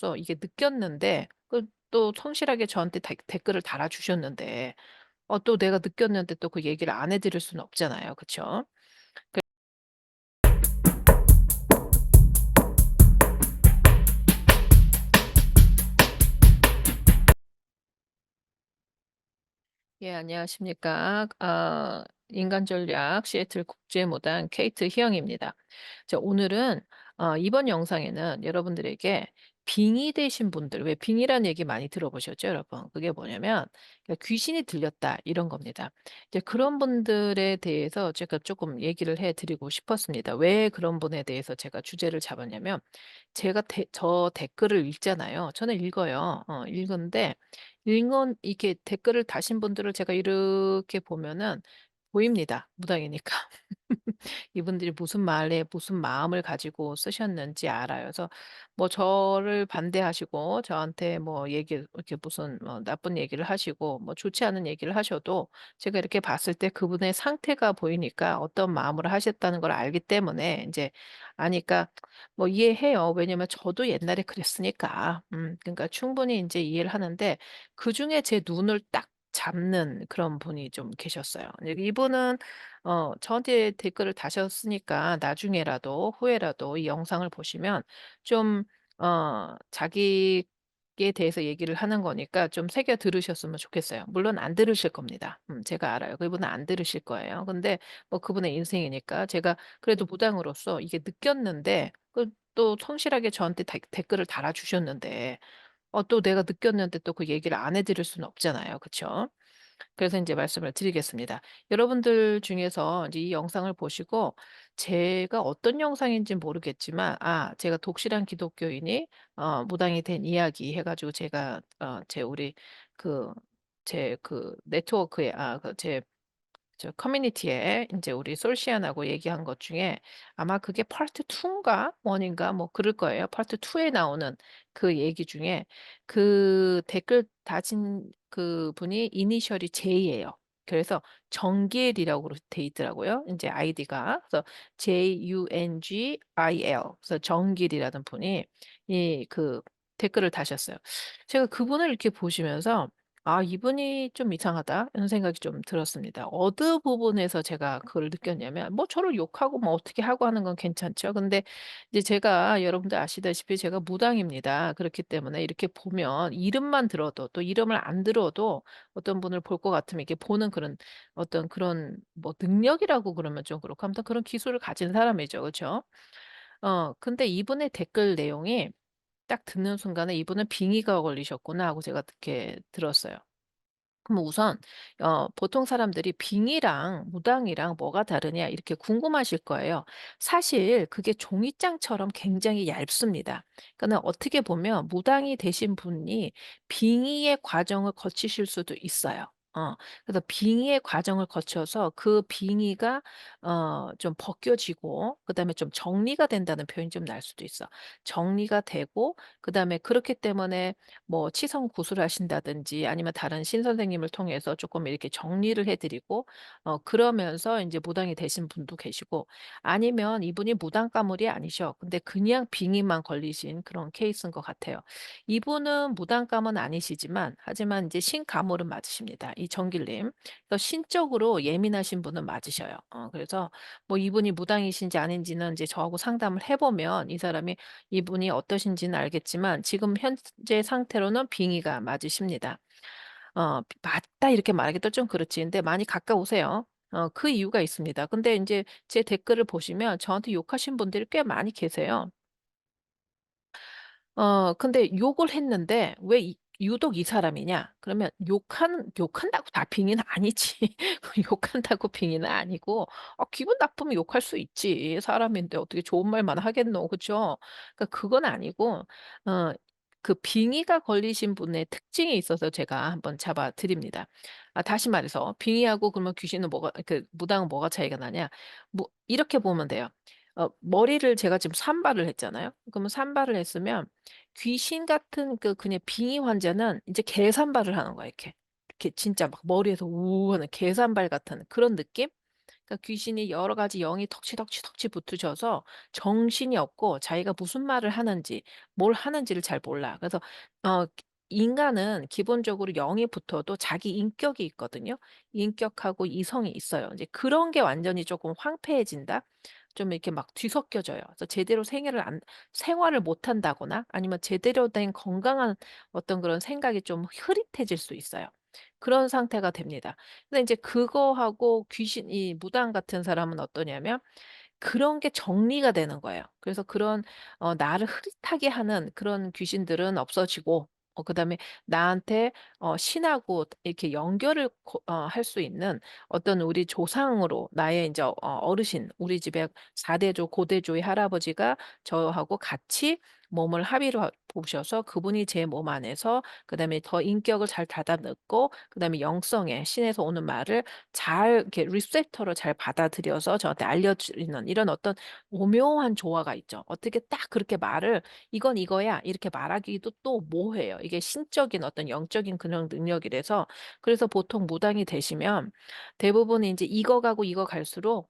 부담으로써 이게 느꼈는데 또 성실하게 저한테 댓글을 달아주셨는데 또 내가 느꼈는데 또 그 얘기를 안 해 드릴 수는 없잖아요. 그쵸? 예, 안녕하십니까. 인간 전략 시애틀 국제무당 케이트 희영입니다. 자, 오늘은 이번 영상에는 여러분들에게 빙의 되신 분들, 왜 빙의라는 얘기 많이 들어보셨죠, 여러분? 그게 뭐냐면 그러니까 귀신이 들렸다 이런 겁니다. 이제 그런 분들에 대해서 제가 조금 얘기를 해 드리고 싶었습니다. 왜 그런 분에 대해서 제가 주제를 잡았냐면 제가 저 댓글을 읽잖아요. 저는 읽어요. 읽는데 이렇게 댓글을 다신 분들을 제가 이렇게 보면은 보입니다, 무당이니까. 이분들이 무슨 말에 무슨 마음을 가지고 쓰셨는지 알아요. 그래서 뭐 저를 반대하시고 저한테 뭐 이렇게 무슨 나쁜 얘기를 하시고 뭐 좋지 않은 얘기를 하셔도 제가 이렇게 봤을 때 그분의 상태가 보이니까 어떤 마음으로 하셨다는 걸 알기 때문에 이제 아니까 뭐 이해해요. 왜냐면 저도 옛날에 그랬으니까. 그러니까 충분히 이제 이해를 하는데 그중에 제 눈을 딱 잡는 그런 분이 좀 계셨어요. 근데 이분은 저한테 댓글을 다셨으니까 나중에라도 후에라도 이 영상을 보시면 좀 자기에 대해서 얘기를 하는 거니까 좀 새겨 들으셨으면 좋겠어요. 물론 안 들으실 겁니다. 제가 알아요. 그분은 안 들으실 거예요. 근데 뭐 그분의 인생이니까 제가 그래도 무당으로서 이게 느꼈는데 또 성실하게 저한테 댓글을 달아주셨는데 또 내가 느꼈는데 또 그 얘기를 안 해 드릴 수는 없잖아요. 그쵸? 그래서 인제 말씀을 드리겠습니다. 여러분들 중에서 인제 이 영상을 보시고 제가 어떤 영상인진 모르겠지만 제가 독실한 기독교인이 무당이 된 이야기 해 가지고 제가 제 우리 그 제 네트워크에 저 커뮤니티에 인제 우리 솔시안하고 얘기한 것 중에 아마 그게 파트 2 인가 1 인가 뭐 그럴 거예요. 파트 2에 나오는 그 얘기 중에 그 댓글 다신 그분이 이니셜이 J예요. 그래서 정길이라고 돼 있더라고요, 인제 아이디가. 그래서 JUNGIL 그래서 정길이라는 분이 댓글을 다셨어요. 제가 그분을 이렇게 보시면서 '아 이분이 좀 이상하다.' 이런 생각이 좀 들었습니다. 어느 부분에서 제가 그걸 느꼈냐면 뭐 저를 욕하고 뭐 어떻게 하고 하는 건 괜찮죠. 근데 이제 제가 여러분들 아시다시피 제가 무당입니다. 그렇기 때문에 이렇게 보면 이름만 들어도 또 이름을 안 들어도 어떤 분을 볼 것 같으면 이렇게 보는 그런 어떤 그런 뭐 능력이라고 그러면 좀 그렇고 아무튼 그런 기술을 가진 사람이죠. 그쵸? 근데 이분의 댓글 내용이 딱 듣는 순간에 '이분은 빙의가 걸리셨구나.' 하고 제가 이렇게 들었어요. 그럼 우선 보통 사람들이 빙의랑 무당이랑 뭐가 다르냐 이렇게 궁금하실 거예요. 사실 그게 종이장처럼 굉장히 얇습니다. 그러니까는 어떻게 보면 무당이 되신 분이 빙의의 과정을 거치실 수도 있어요. 그래서 빙의의 과정을 거쳐서 그 빙의가 좀 벗겨지고 그다음에 좀 정리가 된다는 표현이 좀 날 수도 있어. 정리가 되고 그다음에 그렇기 때문에 뭐 치성 구술하신다든지 아니면 다른 신 선생님을 통해서 조금 이렇게 정리를 해 드리고 그러면서 이제 무당이 되신 분도 계시고 아니면 이분이 무당 가물이 아니셔. 근데 그냥 빙의만 걸리신 그런 케이스인 것 같아요. 이분은 무당 가문 아니시지만 하지만 이제 신 가물은 맞으십니다. 이 정길님. 그래서 신적으로 예민하신 분은 맞으셔요. 그래서 뭐 이분이 무당이신지 아닌지는 이제 저하고 상담을 해 보면 이 사람이 이분이 어떠신지는 알겠지만 지금 현재 상태로는 빙의가 맞으십니다. 맞다 이렇게 말하기도 좀 그렇지. 근데 많이 가까우세요. 그 이유가 있습니다. 근데 인제 제 댓글을 보시면 저한테 욕하신 분들이 꽤 많이 계세요. 근데 욕을 했는데 왜 유독 이 사람이냐? 그러면 욕한다고 다 빙의는 아니지. 욕한다고 빙의는 아니고 기분 나쁘면 욕할 수 있지. 사람인데 어떻게 좋은 말만 하겠노. 그쵸? 그러니까 그건 아니고 어 그 빙의가 걸리신 분의 특징이 있어서 제가 한번 잡아 드립니다. 다시 말해서 빙의하고 그러면 귀신은 뭐가 무당은 뭐가 차이가 나냐? 뭐 이렇게 보면 돼요. 머리를 제가 지금 산발을 했잖아요. 그러면 산발을 했으면 귀신 같은 그냥 빙의 환자는 이제 개산발을 하는 거야 이렇게. 이렇게 진짜 막 머리에서 우 하는 개산발 같은 그런 느낌? 그러니까 귀신이 여러 가지 영이 덕지덕지 붙으셔서 정신이 없고 자기가 무슨 말을 하는지 뭘 하는지를 잘 몰라. 그래서 어 인간은 기본적으로 영이 붙어도 자기 인격이 있거든요. 인격하고 이성이 있어요. 이제 그런 게 완전히 조금 황폐해진다? 좀 이렇게 막 뒤섞여져요. 그래서 제대로 생활을 못 한다거나 아니면 제대로 된 건강한 어떤 그런 생각이 좀 흐릿해질 수 있어요. 그런 상태가 됩니다. 근데 인제 그거하고 귀신 이 무당 같은 사람은 어떠냐면 그런 게 정리가 되는 거예요. 그래서 그런 나를 흐릿하게 하는 그런 귀신들은 없어지고 그다음에 나한테 신하고 이렇게 연결을 할 수 있는 어떤 우리 조상으로 나의 인제 어르신 우리 집에 4 대조 고대조의 할아버지가 저하고 같이 몸을 합의를 보셔서 그분이 제 몸 안에서 그다음에 더 인격을 잘 닫아 넣고 그다음에 영성에 신에서 오는 말을 잘 이렇게 리셉터로 잘 받아들여서 저한테 알려주는 이런 어떤 오묘한 조화가 있죠. 어떻게 딱 그렇게 말을 "이건 이거야." 이렇게 말하기도 또 모호해요. 이게 신적인 어떤 영적인 그런 능력이라서 그래서 보통 무당이 되시면 대부분 인제 익어가고 익어갈수록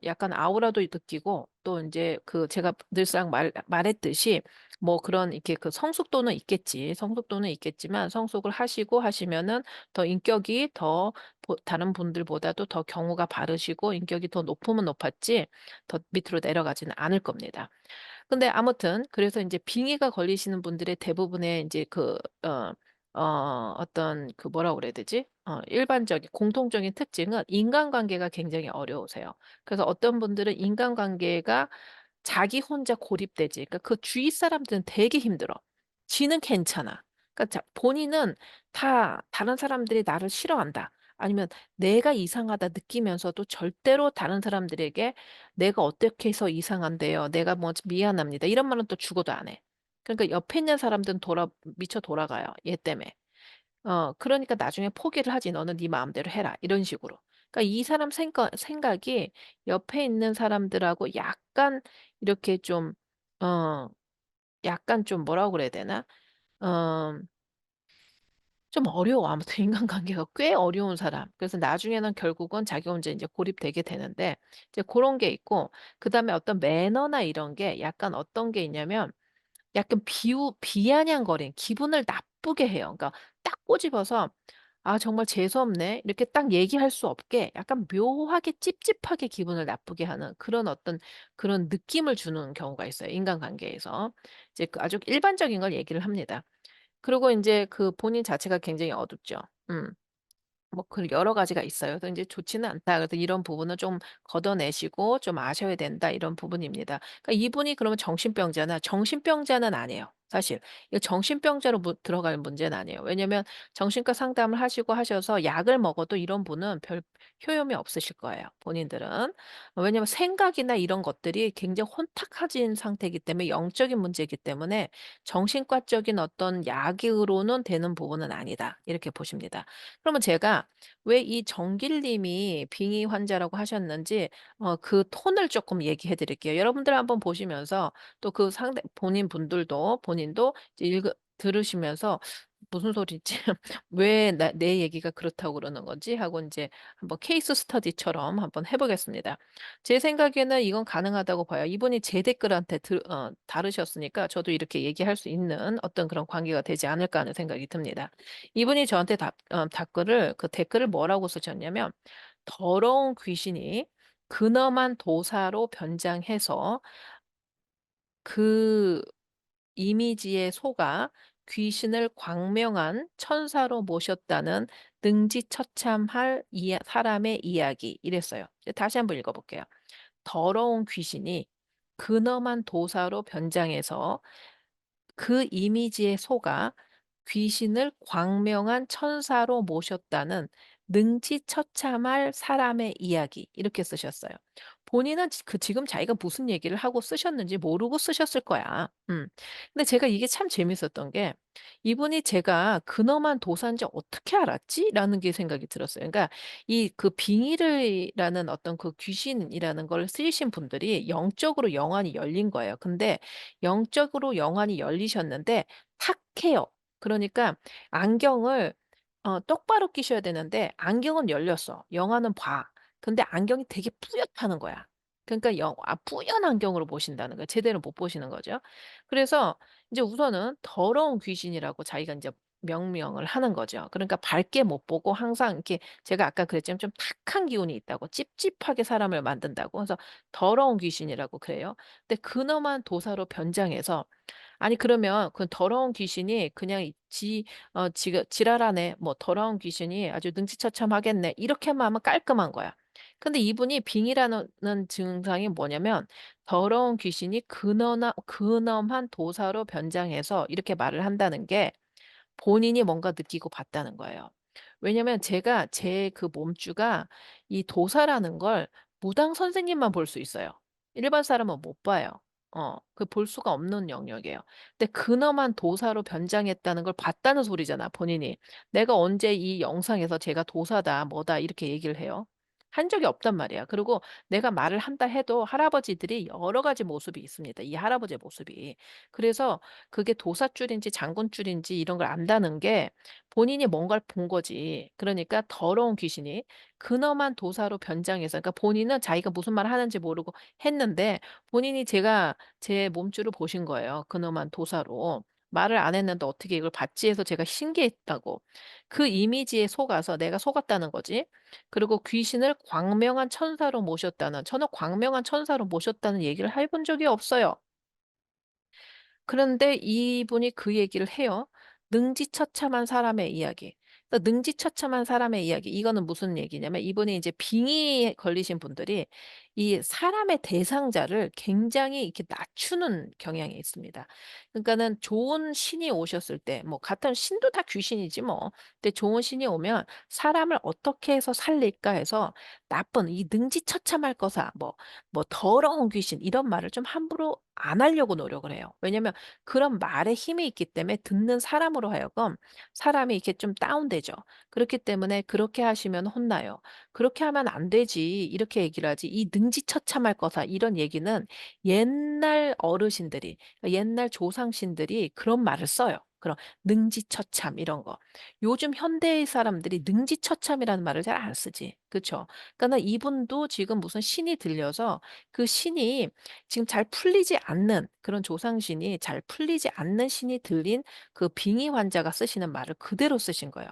약간 아우라도 느끼고 또 인제 그 제가 늘상 말했듯이 뭐 그런 이렇게 그 성숙도는 있겠지. 성숙도는 있겠지만 성숙을 하시면은 더 인격이 더 다른 분들보다도 더 경우가 바르시고 인격이 더 높으면 높았지 더 밑으로 내려가지는 않을 겁니다. 근데 아무튼 그래서 인제 빙의가 걸리시는 분들의 대부분의 인제 어떤 그 뭐라고 그래야 되지? 일반적인 공통적인 특징은 인간관계가 굉장히 어려우세요. 그래서 어떤 분들은 인간관계가 자기 혼자 고립되지 그러니까 그 주위 사람들은 되게 힘들어. 지는 괜찮아. 그러니까 본인은 다 다른 사람들이 나를 싫어한다. 아니면 내가 이상하다 느끼면서도 절대로 다른 사람들에게 "내가 어떻게 해서 이상한데요. 내가 뭐 미안합니다." 이런 말은 또 죽어도 안 해. 그러니까 옆에 있는 사람들은 미쳐 돌아가요, 얘 때문에. 그러니까 나중에 포기를 하지. "너는 네 마음대로 해라." 이런 식으로. 그러니까 이 사람 생각이 옆에 있는 사람들하고 이렇게 좀 어 약간 좀 뭐라고 그래야 되나? 어 좀 어려워. 아무튼 인간관계가 꽤 어려운 사람. 그래서 나중에는 결국은 자기 혼자 인제 고립되게 되는데 이제 고런 게 있고 그다음에 어떤 매너나 이런 게 약간 어떤 게 있냐면 약간 비아냥거린 기분을 나쁘게 해요. 그러니까 딱 꼬집어서 "아 정말 재수 없네." 이렇게 딱 얘기할 수 없게 약간 묘하게 찝찝하게 기분을 나쁘게 하는 그런 어떤 그런 느낌을 주는 경우가 있어요, 인간관계에서. 이제 그 아주 일반적인 걸 얘기를 합니다. 그리고 인제 그 본인 자체가 굉장히 어둡죠. 음. 뭐 그 여러 가지가 있어요. 그래서 인제 좋지는 않다. 그래서 이런 부분은 좀 걷어내시고 좀 아셔야 된다 이런 부분입니다. 그러니까 이분이 그러면 정신병자나 정신병자는 아니에요. 사실 이거 정신병자로 들어갈 문제는 아니에요. 왜냐면 정신과 상담을 하시고 하셔서 약을 먹어도 이런 분은 별 효용이 없으실 거예요, 본인들은. 왜냐면 생각이나 이런 것들이 굉장히 혼탁해진 상태이기 때문에 영적인 문제이기 때문에 '정신과적인 어떤 약으로는 되는 부분은 아니다.' 이렇게 보십니다. 그러면 제가 왜 이 정길 님이 빙의 환자라고 하셨는지 그 톤을 쪼끔 얘기해 드릴게요. 여러분들 한번 보시면서 또 그 상대 본인도 이제 들으시면서 '무슨 소리지? 왜 내 얘기가 그렇다고 그러는 거지?' 하고 인제 한번 케이스 스터디처럼 한번 해 보겠습니다. 제 생각에는 이건 가능하다고 봐요. 이분이 제 댓글한테 다루셨으니까 저도 이렇게 얘기할 수 있는 어떤 그런 관계가 되지 않을까 하는 생각이 듭니다. 이분이 저한테 댓글을 뭐라고 쓰셨냐면 "더러운 귀신이 근엄한 도사로 변장해서 그 이미지에 속아 귀신을 광명한 천사로 모셨다는 능지처참할 사람의 이야기." 이랬어요. 이제 다시 한번 읽어 볼게요. "더러운 귀신이 근엄한 도사로 변장해서 그 이미지에 속아 귀신을 광명한 천사로 모셨다는 능지처참할 사람의 이야기." 이렇게 쓰셨어요. 본인은 지금 자기가 무슨 얘기를 하고 쓰셨는지 모르고 쓰셨을 거야. 음. 근데 제가 이게 참 재밌었던 게 이분이 '제가 근엄한 도사인지 어떻게 알았지?'라는 게 생각이 들었어요. 그러니까 이 그 빙의라는 어떤 그 귀신이라는 걸 쓰신 분들이 영적으로 영안이 열린 거예요. 근데 영적으로 영안이 열리셨는데 탁해요. 그러니까 안경을 똑바로 끼셔야 되는데 안경은 열렸어. 영화는 봐. 근데 안경이 되게 뿌옇다는 거야. 그러니까 뿌연 안경으로 보신다는 거예요. 제대로 못 보시는 거죠. 그래서 인제 우선은 더러운 귀신이라고 자기가 인제 명명을 하는 거죠. 그러니까 밝게 못 보고 항상 이렇게 제가 아까 그랬지만 좀 탁한 기운이 있다고 찝찝하게 사람을 만든다고. 그래서 더러운 귀신이라고 그래요. 근데 근엄한 도사로 변장해서 아니 그러면 그 더러운 귀신이 그냥 지가 "지랄하네. 뭐 더러운 귀신이 아주 능지처참하겠네." 이렇게만 하면 깔끔한 거야. 근데 이분이 빙의라는 증상이 뭐냐면 더러운 귀신이 근엄한 도사로 변장해서 이렇게 말을 한다는 게 본인이 뭔가 느끼고 봤다는 거예요. 왜냐면 제가 제 그 몸주가 이 도사라는 걸 무당 선생님만 볼 수 있어요. 일반 사람은 못 봐요. 그 볼 수가 없는 영역이에요. 근데 근엄한 도사로 변장했다는 걸 봤다는 소리잖아 본인이. 내가 언제 이 영상에서 제가 도사다 뭐다 이렇게 얘기를 해요? 한 적이 없단 말이야. 그리고 내가 말을 한다 해도 할아버지들이 여러 가지 모습이 있습니다, 이 할아버지의 모습이. 그래서 그게 도사줄인지 장군줄인지 이런 걸 안다는 게 본인이 뭔가를 본 거지. 그러니까 더러운 귀신이 근엄한 도사로 변장해서 그러니까 본인은 자기가 무슨 말을 하는지 모르고 했는데 본인이 제가 제 몸줄을 보신 거예요, 근엄한 도사로. 말을 안 했는데 어떻게 이걸 봤지 해서 제가 신기했다고. 그 이미지에 속아서 내가 속았다는 거지. 그리고 귀신을 광명한 천사로 모셨다는 저는 광명한 천사로 모셨다는 얘기를 해본 적이 없어요. 그런데 이분이 그 얘기를 해요. 능지처참한 사람의 이야기. 그러니까 능지처참한 사람의 이야기 이거는 무슨 얘기냐면 이분이 이제 빙의에 걸리신 분들이 이 사람의 대상자를 굉장히 이렇게 낮추는 경향이 있습니다. 그러니까는 좋은 신이 오셨을 때 뭐 같은 신도 다 귀신이지 뭐. 근데 좋은 신이 오면 사람을 어떻게 해서 살릴까 해서 나쁜 이 능지처참할 거사 뭐 더러운 귀신 이런 말을 좀 함부로 안 하려고 노력을 해요. 왜냐면 그런 말에 힘이 있기 때문에 듣는 사람으로 하여금 사람이 이렇게 좀 다운되죠. 그렇기 때문에 "그렇게 하시면 혼나요. 그렇게 하면 안 되지." 이렇게 얘기를 하지 이 "능지처참할 거사." 이런 얘기는 옛날 어르신들이 옛날 조상신들이 그런 말을 써요. 그런 능지처참 이런 거. 요즘 현대의 사람들이 능지처참이라는 말을 잘 안 쓰지. 그쵸? 그러니까는 이분도 지금 무슨 신이 들려서 그 신이 지금 잘 풀리지 않는 그런 조상신이 잘 풀리지 않는 신이 들린 그 빙의 환자가 쓰시는 말을 그대로 쓰신 거예요.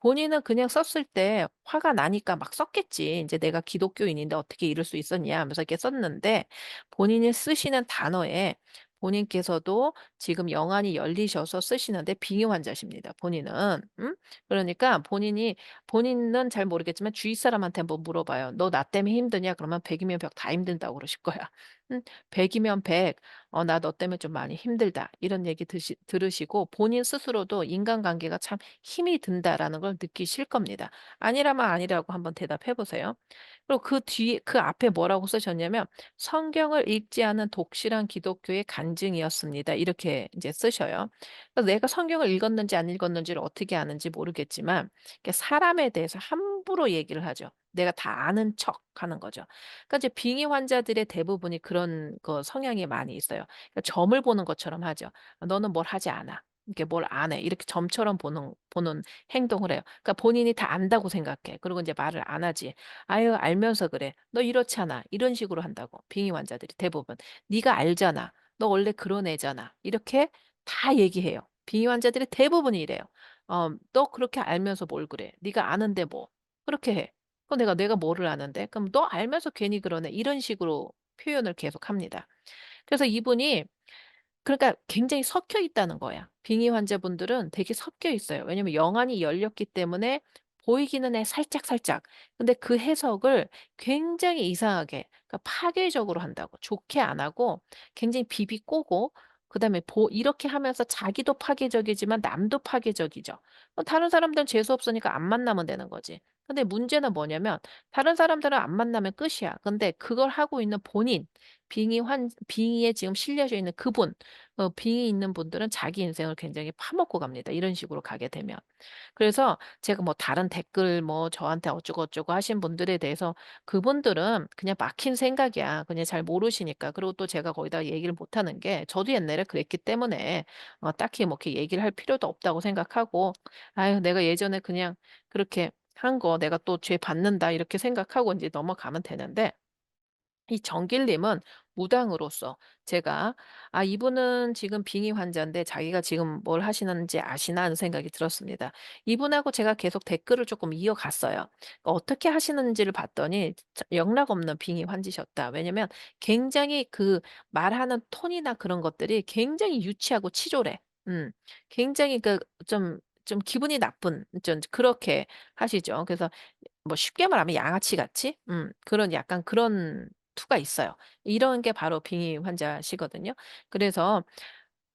본인은 그냥 썼을 때 화가 나니까 막 썼겠지. 인제 '내가 기독교인인데 어떻게 이럴 수 있었냐.' 하면서 이렇게 썼는데 본인이 쓰시는 단어에 본인께서도 지금 영안이 열리셔서 쓰시는데 빙의 환자십니다 본인은. 그러니까 본인은 잘 모르겠지만 주위 사람한테 한번 물어봐요. "너 나 때문에 힘드냐?" 그러면 100 이면 100 다 힘든다고 그러실 거야. 100 이면 100 나 너 때문에 좀 많이 힘들다." 이런 얘기 들으시고 본인 스스로도 '인간관계가 참 힘이 든다.'라는 걸 느끼실 겁니다. 아니라면 아니라고 한번 대답해 보세요. 그리고 그 뒤에 그 앞에 뭐라고 쓰셨냐면 "성경을 읽지 않은 독실한 기독교의 간증이었습니다." 이렇게 인제 쓰셔요. 그래서 내가 성경을 읽었는지 안 읽었는지를 어떻게 아는지 모르겠지만 이렇게 사람에 대해서 함부로 얘기를 하죠. 내가 다 아는 척하는 거죠. 그러니까 이제 빙의 환자들의 대부분이 그런 성향이 많이 있어요. 그러니까 점을 보는 것처럼 하죠. "너는 뭘 하지 않아. 이렇게 뭘 안 해." 이렇게 점처럼 보는 행동을 해요. 그러니까 본인이 다 안다고 생각해. 그리고 인제 말을 안 하지. "아유 알면서 그래. 너 이렇잖아." 이런 식으로 한다고 빙의 환자들이 대부분. "네가 알잖아. 너 원래 그런 애잖아." 이렇게 다 얘기해요. 빙의 환자들이 대부분이 이래요. "너 그렇게 알면서 뭘 그래. 네가 아는데 뭐." 그렇게 해. 그럼 내가 뭐를 아는데? 그럼 "너 알면서 괜히 그러네." 이런 식으로 표현을 계속합니다. 그래서 이분이 그러니까 굉장히 섞여 있다는 거야. 빙의 환자분들은 되게 섞여 있어요. 왜냐면 영안이 열렸기 때문에 보이기는 해 살짝살짝. 근데 그 해석을 굉장히 이상하게 그러니까 파괴적으로 한다고. 좋게 안 하고 굉장히 비비꼬고 그다음에 이렇게 하면서 자기도 파괴적이지만 남도 파괴적이죠. 다른 사람들은 재수 없으니까 안 만나면 되는 거지. 근데 문제는 뭐냐면 다른 사람들은 안 만나면 끝이야. 근데 그걸 하고 있는 본인 빙의에 지금 실려져 있는 그분 빙이 있는 분들은 자기 인생을 굉장히 파먹고 갑니다, 이런 식으로 가게 되면. 그래서 제가 뭐 다른 댓글 뭐 저한테 어쩌고 저쩌고 하신 분들에 대해서 그분들은 그냥 막힌 생각이야. 그냥 잘 모르시니까. 그리고 또 제가 거기다 얘기를 못 하는 게 저도 옛날에 그랬기 때문에 딱히 뭐 이렇게 얘기를 할 필요도 없다고 생각하고 '아유 내가 예전에 그냥 그렇게 한 거 '내가 또 죄 받는다.' 이렇게 생각하고 인제 넘어가면 되는데, 이 정길님은 무당으로서 제가 '아 이분은 지금 빙의 환자인데 자기가 지금 뭘 하시는지 아시나?' 하는 생각이 들었습니다. 이분하고 제가 계속 댓글을 쪼끔 이어갔어요. 어떻게 하시는지를 봤더니 영락없는 빙의 환자셨다. 왜냐면 굉장히 그 말하는 톤이나 그런 것들이 굉장히 유치하고 치졸해. 굉장히 좀 기분이 나쁜 좀 그렇게 하시죠. 그래서 뭐 쉽게 말하면 양아치 같이 그런 약간 그런 투가 있어요. 이런 게 바로 빙의 환자시거든요. 그래서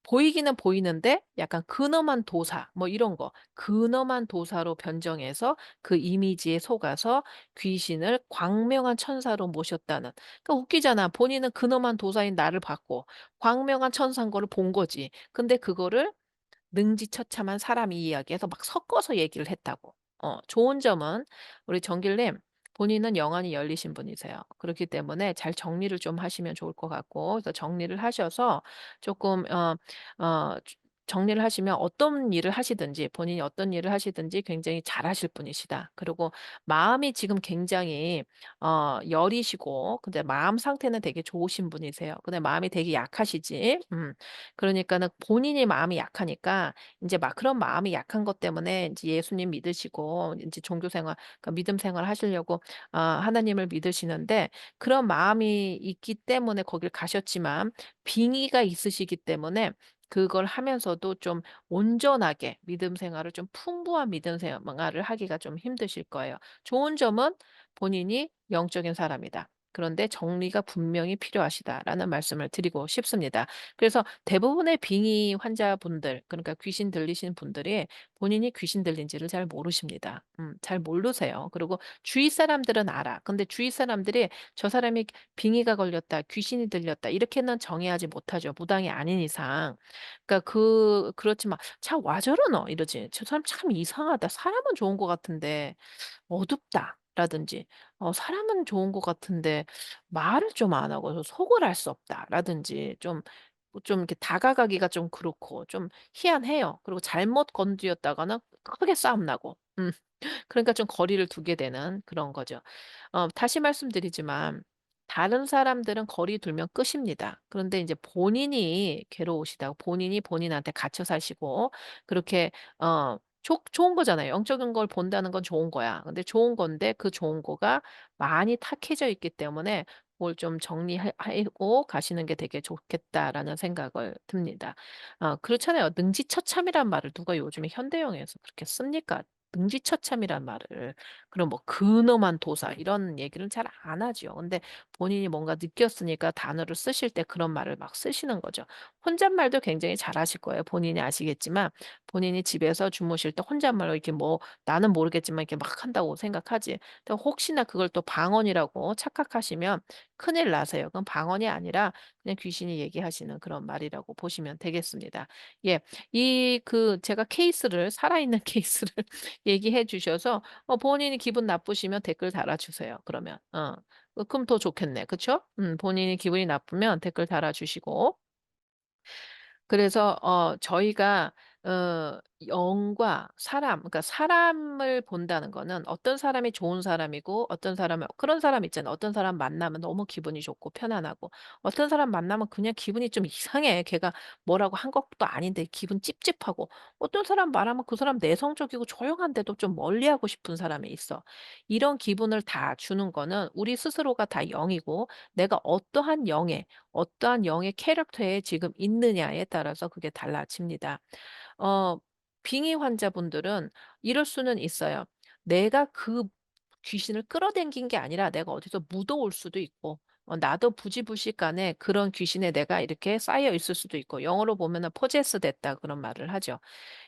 보이기는 보이는데 약간 근엄한 도사 뭐 이런 거, 근엄한 도사로 변정해서 그 이미지에 속아서 귀신을 광명한 천사로 모셨다는. 그러니까 웃기잖아. 본인은 근엄한 도사인 나를 봤고 광명한 천사인 거를 본 거지. 근데 그거를 능지처참한 사람 이야기해서 막 섞어서 얘기를 했다고. 좋은 점은 우리 정길님 본인은 영안이 열리신 분이세요. 그렇기 때문에 잘 정리를 좀 하시면 좋을 것 같고, 그래서 정리를 하셔서 조금 주 정리를 하시면 어떤 일을 하시든지 본인이 어떤 일을 하시든지 굉장히 잘하실 분이시다. 그리고 마음이 지금 굉장히 여리시고 근데 마음 상태는 되게 좋으신 분이세요. 근데 마음이 되게 약하시지. 그러니까는 본인이 마음이 약하니까 인제 막 그런 마음이 약한 것 때문에 인제 예수님 믿으시고 인제 종교 생활 그러니까 믿음 생활 하시려고 하나님을 믿으시는데, 그런 마음이 있기 때문에 거길 가셨지만 빙의가 있으시기 때문에 그걸 하면서도 좀 온전하게 믿음 생활을 좀 풍부한 믿음 생활을 하기가 좀 힘드실 거예요. 좋은 점은 본인이 영적인 사람이다. 그런데 정리가 분명히 필요하시다라는 말씀을 드리고 싶습니다. 그래서 대부분의 빙의 환자분들, 그러니까 귀신 들리신 분들이 본인이 귀신 들린지를 잘 모르십니다. 잘 모르세요. 그리고 주위 사람들은 알아. 근데 주위 사람들이 '저 사람이 빙의가 걸렸다. 귀신이 들렸다.' 이렇게는 정의하지 못하죠, 무당이 아닌 이상. 그러니까 그렇지만 "자 와 저러노?" 이러지. '저 사람 참 이상하다. 사람은 좋은 것 같은데 어둡다.'라든지 '사람은 좋은 것 같은데 말을 좀 안 하고 속을 알 수 없다.'라든지 좀 이렇게 다가가기가 좀 그렇고 좀 희한해요. 그리고 잘못 건드렸다가는 크게 싸움 나고. 그러니까 좀 거리를 두게 되는 그런 거죠. 다시 말씀드리지만 다른 사람들은 거리 두면 끝입니다. 그런데 인제 본인이 괴로우시다고, 본인이 본인한테 갇혀 사시고 그렇게 좋은 거잖아요. 영적인 걸 본다는 건 좋은 거야. 근데 좋은 건데 그 좋은 거가 많이 탁해져 있기 때문에 뭘 좀 정리해 하고 가시는 게 되게 좋겠다라는 생각을 듭니다. 그렇잖아요. 능지처참이란 말을 누가 요즘에 현대형에서 그렇게 씁니까? 능지처참이란 말을. 그럼 뭐 근엄한 도사 이런 얘기를 잘 안 하죠. 근데 본인이 뭔가 느꼈으니까 단어를 쓰실 때 그런 말을 막 쓰시는 거죠. 혼잣말도 굉장히 잘하실 거예요. 본인이 아시겠지만 본인이 집에서 주무실 때 혼잣말로 이렇게 뭐 나는 모르겠지만 이렇게 막 한다고 생각하지. 또 혹시나 그걸 또 방언이라고 착각하시면 큰일 나세요. 그건 방언이 아니라 그냥 귀신이 얘기하시는 그런 말이라고 보시면 되겠습니다. 예. 제가 케이스를 살아있는 케이스를 얘기해 주셔서 본인이 기분 나쁘시면 댓글 달아 주세요 그러면. 그럼 더 좋겠네. 그쵸? 본인이 기분이 나쁘면 댓글 달아 주시고, 그래서 저희가 영과 사람, 그러니까 사람을 본다는 거는 어떤 사람이 좋은 사람이고 어떤 사람은 그런 사람 있잖아요. 어떤 사람 만나면 너무 기분이 좋고 편안하고 어떤 사람 만나면 그냥 기분이 좀 이상해. 걔가 뭐라고 한 것도 아닌데 기분 찝찝하고, 어떤 사람 말하면 그 사람 내성적이고 조용한데도 좀 멀리하고 싶은 사람이 있어. 이런 기분을 다 주는 거는 우리 스스로가 다 영이고 내가 어떠한 영의 캐릭터에 지금 있느냐에 따라서 그게 달라집니다. 어 빙의 환자분들은 이럴 수는 있어요. 내가 그 귀신을 끌어당긴 게 아니라 내가 어디서 묻어올 수도 있고, 나도 부지불식간에 그런 귀신에 내가 이렇게 쌓여 있을 수도 있고, 영어로 보면은 possess 됐다 그런 말을 하죠.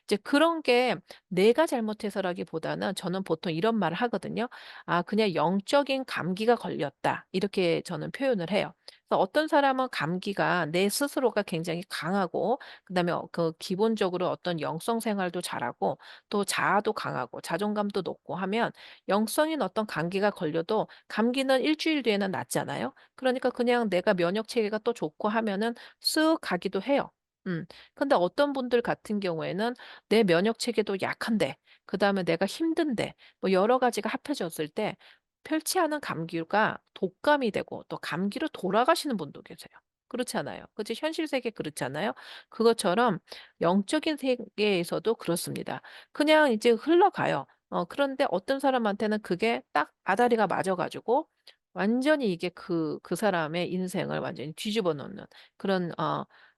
이제 그런 게 내가 잘못해서라기보다는 저는 보통 이런 말을 하거든요. "아 그냥 영적인 감기가 걸렸다." 이렇게 저는 표현을 해요. 그래서 어떤 사람은 감기가 내 스스로가 굉장히 강하고 그다음에 기본적으로 어떤 영성 생활도 잘하고 또 자아도 강하고 자존감도 높고 하면 영성인 어떤 감기가 걸려도 감기는 일 주일 뒤에는 낫잖아요. 그러니까 그냥 내가 면역 체계가 또 좋고 하면은 쓱 가기도 해요. 음. 근데 어떤 분들 같은 경우에는 내 면역 체계도 약한데 그다음에 내가 힘든데 뭐 여러 가지가 합해졌을 때 편치 않은 감기가 독감이 되고 또 감기로 돌아가시는 분도 계세요. 그렇지 않아요? 그치? 현실 세계 그렇지 않아요? 그것처럼 영적인 세계에서도 그렇습니다. 그냥 이제 흘러가요. 그런데 어떤 사람한테는 그게 딱 아다리가 맞아 가지고 완전히 이게 그 사람의 인생을 완전히 뒤집어 놓는 그런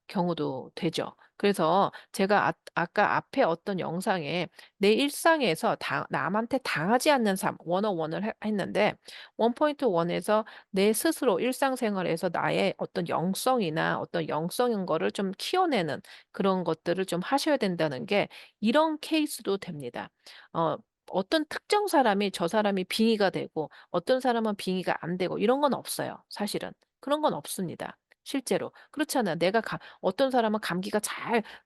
경우도 되죠. 그래서 제가 아까 앞에 어떤 영상에 내 일상에서 남한테 당하지 않는 삶 101을 했는데 1.1에서 내 스스로 일상생활에서 나의 어떤 영성이나 어떤 영성인 거를 좀 키워내는 그런 것들을 좀 하셔야 된다는 게 이런 케이스도 됩니다. 어 어떤 특정 사람이 저 사람이 빙의가 되고 어떤 사람은 빙의가 안 되고 이런 건 없어요 사실은. 그런 건 없습니다 실제로. 그렇잖아요. 내가 어떤 사람은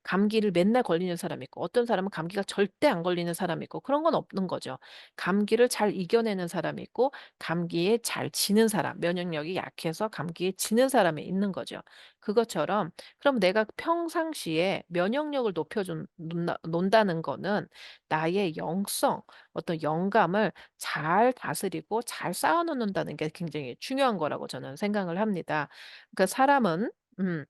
감기를 맨날 걸리는 사람이 있고 어떤 사람은 감기가 절대 안 걸리는 사람이 있고 그런 건 없는 거죠. 감기를 잘 이겨내는 사람이 있고 감기에 잘 지는 사람, 면역력이 약해서 감기에 지는 사람이 있는 거죠. 그것처럼 그럼 내가 평상시에 면역력을 높여 준 놓는다는 거는 나의 영성, 어떤 영감을 잘 다스리고 잘 쌓아 놓는다는 게 굉장히 중요한 거라고 저는 생각을 합니다. 그러니까 사람은 음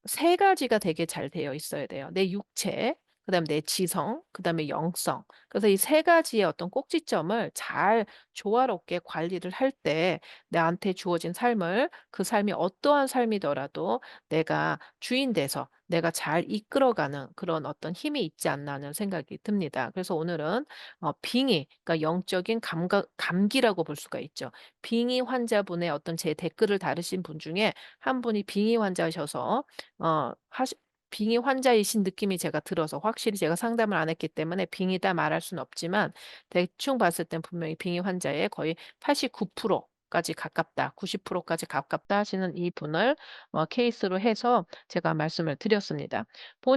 세 가지가 되게 잘 되어 있어야 돼요. 내 육체, 그다음에 내 지성, 그다음에 영성. 그래서 이 세 가지의 어떤 꼭지점을 잘 조화롭게 관리를 할 때 나한테 주어진 삶을 그 삶이 어떠한 삶이더라도 내가 주인 돼서 내가 잘 이끌어가는 그런 어떤 힘이 있지 않나 하는 생각이 듭니다. 그래서 오늘은 빙의 그러니까 영적인 감기라고 볼 수가 있죠. 빙의 환자분의 어떤 제 댓글을 다루신 분 중에 한 분이 빙의 환자셔서 하시 빙의 환자이신 느낌이 제가 들어서 확실히 제가 상담을 안 했기 때문에 빙의다 말할 수는 없지만 대충 봤을 땐 분명히 빙의 환자의 거의 89% 까지 가깝다, 90% 까지 가깝다 하시는 이분을 케이스로 해서 제가 말씀을 드렸습니다. 본